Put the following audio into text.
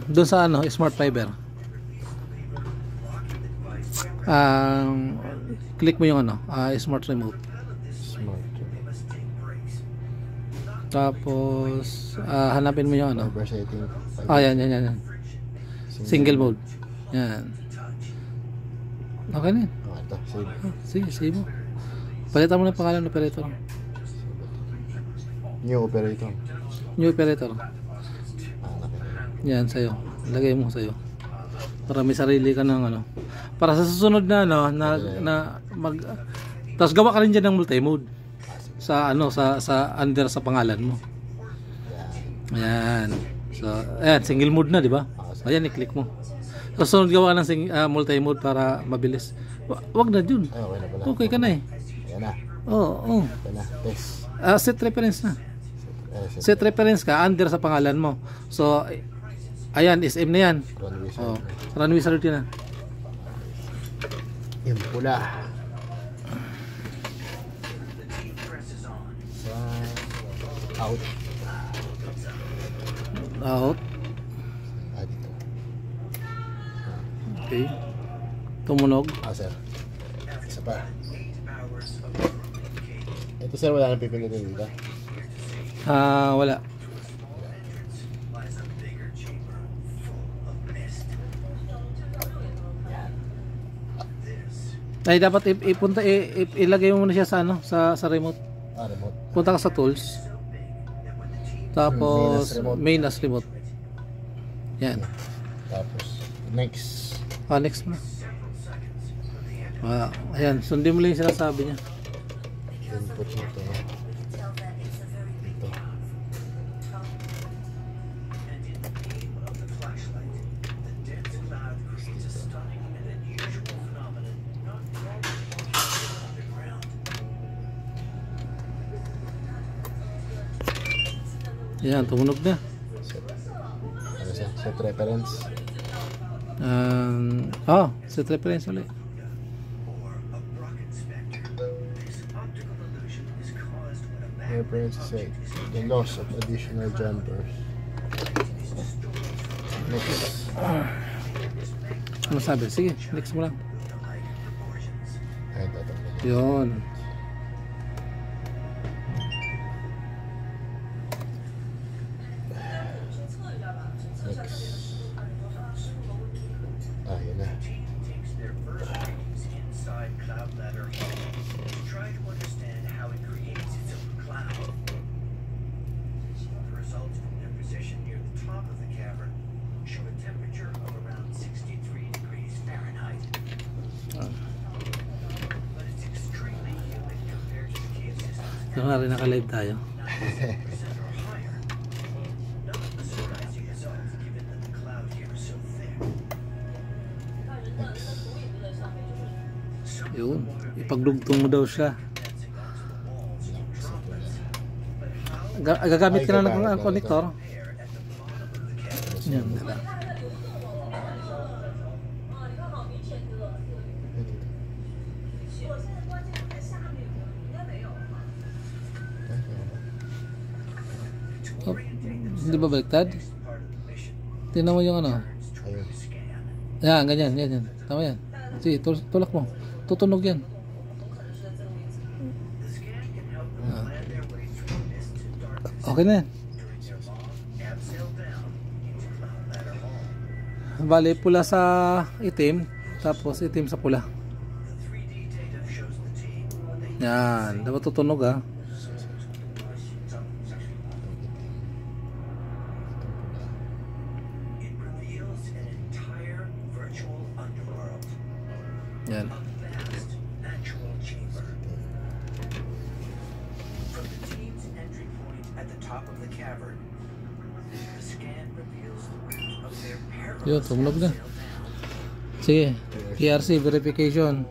Doon sa ano, smart fiber. Click mo yung ano, smart remote. Smart. Tapos hanapin mo yung ano. Fiber setting. Yan. Single mode. Yan. Okay na yun. Ito, save. Sige, save mo. Palitan mo na yung pangalan ng operator. New operator. New operator. Yan, sa'yo. Lagay mo sa'yo. Para may sarili ka ng ano. Para sa susunod na ano, tapos gawa ka rin dyan ng multi-mode. Sa ano, sa under sa pangalan mo. Ayan. So, ayan, single mode na, di ba? Ayan, i-click mo. So, susunod gawa ka ng multi-mode para mabilis. Wag na dun. Okay na pala. Okay ka na eh. Ayan na. Oo. Ayan na. Test. Set reference na. Set reference ka under sa pangalan mo. So, ayan, SM na yan. Run wizard. Run wizard yun na. Yung pula. Out. Out. Dito. Okay. Tumunog. Sir. Isa pa. Ito sir, wala nang pipilitin dito. Wala. Ay dapat ipunta ilagay mo muna siya sa ano, sa remote. Remote. Punta ka sa tools. Tapos main as remote. Yan. Tapos next. Next na. Ayan, sundin mo lang yung sinasabi niya. Input nito. Ito. Ayan, tumunog na. Ano siya? Set reference. Set reference ulit. Reference set. The loss of additional jumpers. Next. Ano sabi? Sige, next mo lang. Ayan, tatanggalin. Yun. Next. Yun na. Ito na rin naka-live tayo. Yun, ipagdugtong mo daw siya. Gagamit ka na ng connector. Yan, diba? Hindi ba baliktad? Tingnan mo yung ano. Yan, ganyan. Tama yan. Sige, tulak mo. Tutunog yan. Okay na yan. Bale, pula sa itim, tapos itim sa pula. Yan, dapat tutunog ha. Yan. Yun, tumunog na. Sige, PRC verification.